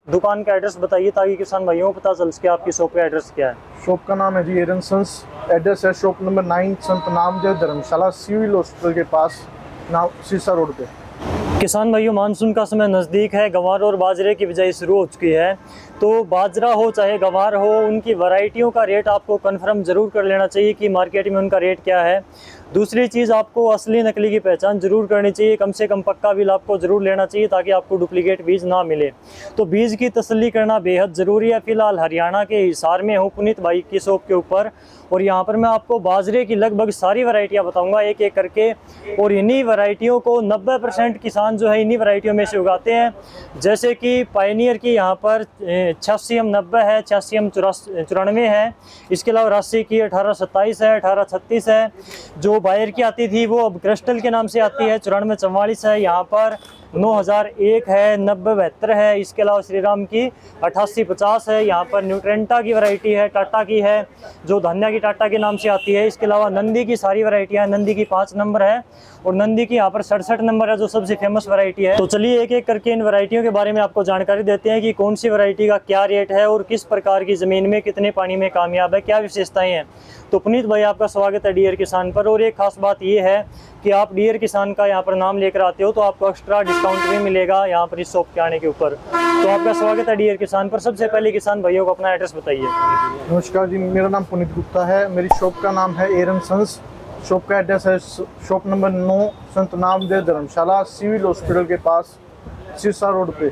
दुकान का एड्रेस बताइए ताकि किसान भाइयों को पता चल सके आपकी शॉप का एड्रेस क्या है। शॉप का नाम है जी एरन सन्स। एड्रेस है शॉप नंबर 9 संत नामदेव धर्मशाला सिविल हॉस्पिटल के पास, सिरसा रोड पे। किसान भाइयों, मानसून का समय नज़दीक है। गंवार और बाजरे की बिजाई शुरू हो चुकी है, तो बाजरा हो चाहे गंवार हो, उनकी वैरायटियों का रेट आपको कंफर्म ज़रूर कर लेना चाहिए कि मार्केट में उनका रेट क्या है। दूसरी चीज़, आपको असली नकली की पहचान जरूर करनी चाहिए। कम से कम पक्का बिल आपको ज़रूर लेना चाहिए ताकि आपको डुप्लीकेट बीज ना मिले। तो बीज की तसल्ली करना बेहद ज़रूरी है। फिलहाल हरियाणा के हिसार में हूँ पुनीत भाई की शॉप के ऊपर, और यहाँ पर मैं आपको बाजरे की लगभग सारी वैरायटियाँ बताऊँगा एक एक करके। और इन्हीं वैरायटियों को 90% किसान जो है इन्हीं वैरायटियों में से उगाते हैं। जैसे कि पायनियर की यहाँ पर 86M90 है, 86M94 है। इसके अलावा राशि की 1827 है, 1836 है। जो बायर की आती थी वो अब क्रिस्टल के नाम से आती है, 9444 है। यहाँ पर 9001 है, 9072 है। इसके अलावा श्रीराम की 8850 है। यहाँ पर न्यूट्रेंटा की वैरायटी है, टाटा की है जो धन्या की टाटा के नाम से आती है। इसके अलावा नंदी की सारी वैरायटियाँ, नंदी की 5 नंबर है और नंदी की यहाँ पर 67 नंबर है जो सबसे फेमस वैरायटी है। तो चलिए एक एक करके इन वैरायटियों के बारे में आपको जानकारी देते हैं कि कौन सी वैरायटी का क्या रेट है और किस प्रकार की ज़मीन में कितने पानी में कामयाब है, क्या विशेषताएँ हैं। तो पुनीत भाई, आपका स्वागत है डीयर किसान पर। और एक खास बात ये है कि आप डीयर किसान का यहाँ पर नाम लेकर आते हो तो आपको एक्स्ट्रा डिस्काउंट भी मिलेगा यहाँ पर इस शॉप के आने के ऊपर। तो आपका स्वागत है डीयर किसान पर। सबसे पहले किसान भाइयों को अपना एड्रेस बताइए। नमस्कार जी, मेरा नाम पुनीत गुप्ता है। मेरी शॉप का नाम है एरन सन्स। शॉप का एड्रेस है शॉप नंबर 9 संत नामदेव धर्मशाला सिविल हॉस्पिटल के पास, सिरसा रोड पे।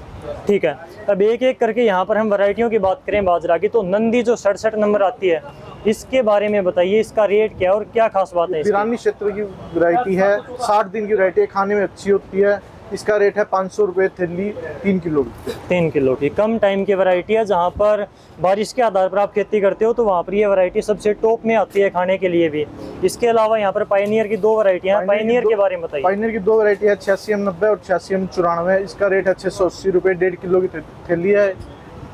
ठीक है, अब एक एक करके यहाँ पर हम वैरायटियों की बात करें बाजरा की, तो नंदी जो 67 नंबर आती है इसके बारे में बताइए। इसका रेट क्या है और क्या खास बात है? ईरानी क्षेत्र की वैरायटी है, 60 दिन की वैरायटी है, खाने में अच्छी होती है। इसका रेट है 500 रुपये थैली 3 किलो की। 3 किलो की कम टाइम की वैरायटी है। जहाँ पर बारिश के आधार पर आप खेती करते हो तो वहाँ पर ये वैरायटी सबसे टॉप में आती है खाने के लिए भी। इसके अलावा यहाँ पर पायनियर की 2 वैरायटियाँ हैं। पायनियर के बारे में बताइए। पायनियर की 2 वैरायटी है, 86M90 और 86M94। इसका रेट है 680 रुपये, 1.5 किलो की थैली है।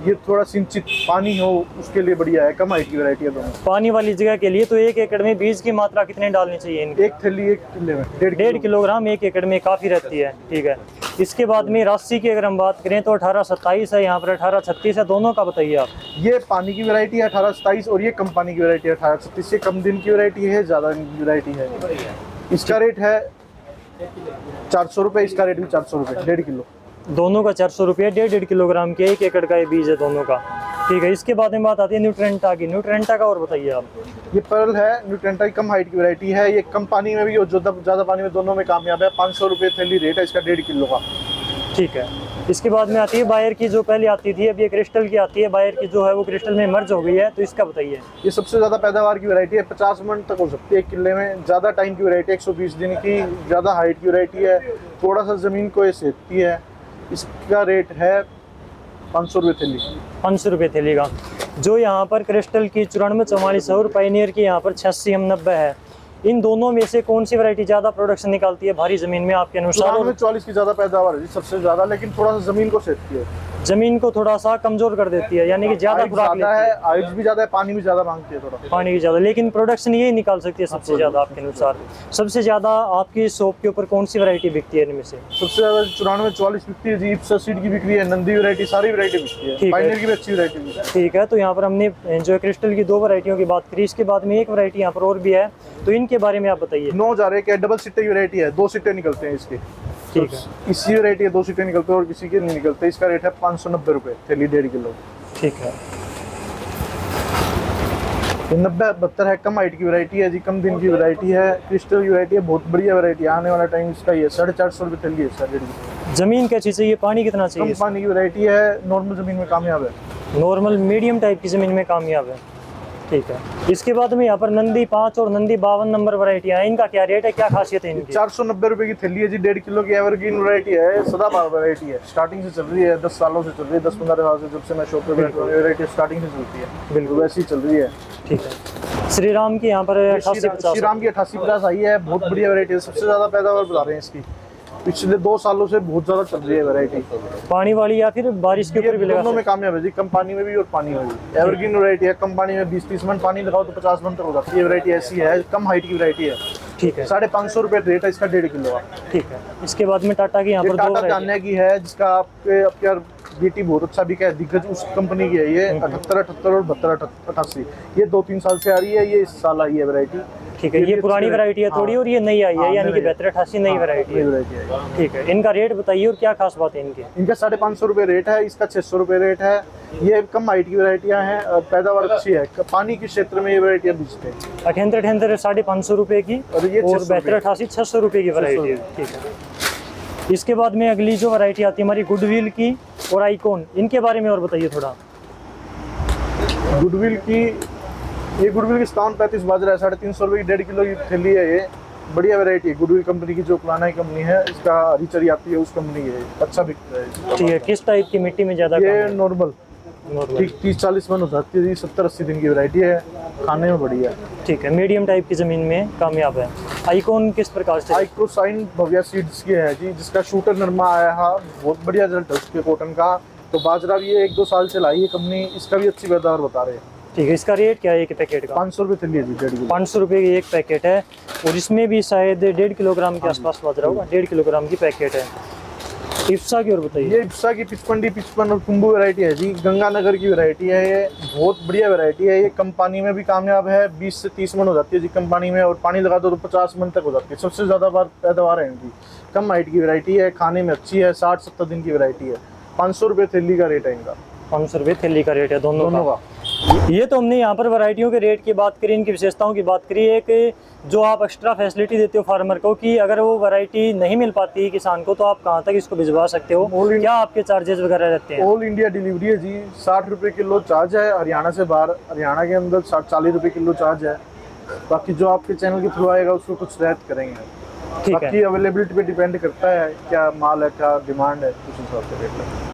ये थोड़ा सिंचित पानी हो उसके लिए बढ़िया है, कम हाइट की वैरायटी है दोनों। पानी वाली जगह के लिए तो 1 एकड़ में बीज की मात्रा कितनी डालनी चाहिए इनकी? एक थैली 1 किलो में 1.5 किलोग्राम 1 एकड़ में काफ़ी रहती है। ठीक है, इसके बाद में राशि की अगर हम बात करें तो 1827 है, यहाँ पर 1836 है। दोनों का बताइए आप। ये पानी की वैरायटी है 1827 और ये कम पानी की वैरायटी है 1836। ये कम दिन की वैरायटी है, ज़्यादा दिन की वैरायटी है। इसका रेट है 400 रुपये, इसका रेट भी 400 रुपये, 1.5 किलो। दोनों का 400 रुपये, 1.5 किलोग्राम के 1 एकड़ का ये बीज है दोनों का। ठीक है, इसके बाद में बात आती है न्यूट्रेंटा की। न्यूट्रेंटा का और बताइए आप। ये पर्ल है, न्यूट्रेंटा की कम हाइट की वैरायटी है। ये कम पानी में भी और ज़्यादा पानी में दोनों में कामयाब है। 500 रुपये थैली रेट है इसका, 1.5 किलो का। ठीक है, इसके बाद में आती है बायर की, जो पहले आती थी, अब ये क्रिस्टल की आती है। बायर की जो है वो क्रिस्टल में मर्ज हो गई है, तो इसका बताइए। ये सबसे ज़्यादा पैदावार की वैरायटी है, 50 मन तक हो सकती है 1 किले में। ज़्यादा टाइम की वैरायटी है, 120 दिन की, ज़्यादा हाइट की वैरायटी है। थोड़ा सा ज़मीन को ये सेकती है। इसका रेट है 500 रुपये थैली। 500 रुपये थैली का। जो यहाँ पर क्रिस्टल की 9444 और पायनियर की यहाँ पर 86M90 है, इन दोनों में से कौन सी वैरायटी ज़्यादा प्रोडक्शन निकालती है भारी ज़मीन में आपके अनुसार? 44 की ज़्यादा पैदावार है सबसे ज़्यादा, लेकिन थोड़ा सा ज़मीन को सेकती है, ज़मीन को थोड़ा सा कमज़ोर कर देती है, यानी कि ज़्यादा खुराक लेती है। हाइट भी ज़्यादा है, पानी भी ज़्यादा मांगती है, थोड़ा पानी की ज़्यादा, लेकिन प्रोडक्शन ये निकाल सकती है सबसे ज़्यादा आपके अनुसार। सबसे ज़्यादा आपकी शॉप के ऊपर कौन सी वैरायटी बिकती है इनमें से? सबसे ज़्यादा 9444 बिकती है जी। इप्सा सीड की बिक्री है, नंदी वैरायटी, सारी वैरायटी बिकती है। पायनियर की भी अच्छी वैरायटी है। ठीक है, तो यहाँ पर हमने जो क्रिस्टल की 2 वैरायटियों की बात करी। इसके बाद में एक वैरायटी यहाँ पर और भी है, तो इनके बारे में आप बताइए। 9000 के डबल सीटे की वैरायटी है, 2 सीटें निकलते हैं इसके। ठीक है, इसी वैरायटी है, 2 सीटें निकलते हैं और किसी के नहीं निकलते। इसका रेट है 590 रुपये थैली, 1.5 किलो। ठीक है, 9072 है, कम हाइट की वैरायटी है जी, कम दिन की वैरायटी है, क्रिस्टल की वैरायटी है, बहुत बढ़िया वैरायटी है। आने वाला टाइम इसका ही है, 450 रुपये थैली है इसका, 1.5 किलो। ज़मीन कैसी चाहिए, पानी कितना चाहिए? कम पानी की वैरायटी है, नॉर्मल ज़मीन में कामयाब है। नॉर्मल मीडियम टाइप की ज़मीन में कामयाब है। ठीक है, इसके बाद में यहाँ पर नंदी 5 और नंदी 52 नंबर वैरायटियाँ हैं। इनका क्या रेट है, क्या खासियत है इनकी? 490 रुपये की थैली है जी, 1.5 किलो की एवरग्रीन वैरायटी है, सदाबहार वैरायटी है। स्टार्टिंग से चल रही है, 10 सालों से चल रही है, 10-15 साल से, जब से मैं शॉप पे बैठा हूँ वैरायटी स्टार्टिंग से चलती है। बिल्कुल वैसी चल रही है। ठीक है, श्रीराम की यहाँ पर 8850। श्रीराम की 8850 आई है, बहुत बढ़िया वैरायटी है। सबसे ज़्यादा पैदावार बता रहे हैं इसकी, पिछले 2 सालों से बहुत ज़्यादा चल रही है वैरायटी। पानी वाली या फिर बारिश के ऊपर भी लगा? दोनों में कामयाब है जी, कम पानी में भी और पानी में भी। एवरग्रीन वैरायटी है, कम पानी में 20-30 मन पानी लगाओ तो 50 मन तक हो जाती है। वैरायटी ऐसी है, कम हाइट की वैरायटी है। ठीक है, 550 रुपये रेट है इसका, 1.5 किलो का। ठीक है, इसके बाद में टाटा की यहाँ पर 2 टाटा जानने की है, जिसका आपके बीटी बहुत अच्छा बिका है, दिग्गज उस कंपनी की है ये, 78, 78 और 72, 88। ये 2-3 साल से आ रही है, ये इस साल आई है वैरायटी। ठीक है, ये पुरानी वैरायटी है थोड़ी, और ये नई आई है, यानी कि 72-88 नई वैरायटी है। वैरायटी है। ठीक है, इनका रेट बताइए और क्या खास बात है इनकी? इनका 550 रुपये रेट है, इसका 600 रुपये रेट है। ये कम हाइट की वैरायटियाँ हैं और पैदावार अच्छी है, पानी के क्षेत्र में ये वैरायटियाँ बिकते हैं। 78 550 रुपये की, और ये 72-88 600 रुपये की वैरायटी है। ठीक है, इसके बाद में अगली जो वैरायटी आती है हमारी गुडविल की और आइकॉन, इनके बारे में और बताइए थोड़ा। गुडविल की, ये गुडविल की 57-35 बाजरा है, 350 रुपये की 1.5 किलो की थैली है। ये बढ़िया वैरायटी है, गुडविल कंपनी की, जो पुराना कंपनी है, इसका हरी आती है उस कंपनी की है, अच्छा बिकता है। ठीक है, किस टाइप की मिट्टी में ज़्यादा? ये नॉर्मल ठीक 30-40 मन हो जाती है, 70-80 दिन की वैरायटी है, खाने में बढ़िया। ठीक है, मीडियम टाइप की ज़मीन में कामयाब है। आइकॉन किस प्रकार से? आइक्रोसाइन भव्या सीड्स की है जी, जिसका शूटर नरमा आया है, बहुत बढ़िया रिजल्ट है उसके कॉटन का। तो बाजरा भी ये 1-2 साल से लाई है कंपनी, इसका भी अच्छी पैदावार बता रहे हैं। ठीक है, इसका रेट क्या है एक पैकेट का? 500 रुपये थैली है जी, 1.5 किलो। 500 रुपये की एक पैकेट है, और इसमें भी शायद 1.5 किलोग्राम के आसपास बाजरा होगा, 1.5 किलोग्राम की पैकेट है। इफ्सा की और बताइए। ये इफ्सा की 55 और कुंभू वैरायटी है जी, गंगानगर की वैरायटी है। ये बहुत बढ़िया वैरायटी है, ये कम पानी में भी कामयाब है, 20 से 30 मन हो जाती है जी कम पानी में, और पानी लगा दो तो 50 मन तक हो जाती है। सबसे ज़्यादा बार पैदावार है इनकी, कम हाइट की वैरायटी है, खाने में अच्छी है, 60-70 दिन की वैरायटी है। 500 रुपये थैली का रेट है इनका। 500 रुपये थैली का रेट है दोनों का। का। ये तो हमने यहाँ पर वैरायटियों के रेट की बात करी, इनकी विशेषताओं की बात करी। एक जो आप एक्स्ट्रा फैसिलिटी देते हो फार्मर को, कि अगर वो वैरायटी नहीं मिल पाती किसान को, तो आप कहाँ तक इसको भिजवा सकते हो, क्या आपके चार्जेस वगैरह रहते हैं? ऑल इंडिया डिलीवरी है जी, 60 रुपये किलो चार्ज है। हरियाणा से बाहर, हरियाणा के अंदर 40 रुपये किलो चार्ज है। बाकी जो आपके चैनल के थ्रू आएगा उसको कुछ रियायत करेंगे। ठीक है, बाकी अवेलेबिलिटी पे डिपेंड करता है, क्या माल है, क्या डिमांड है, उस हिसाब से रेट लगेगा।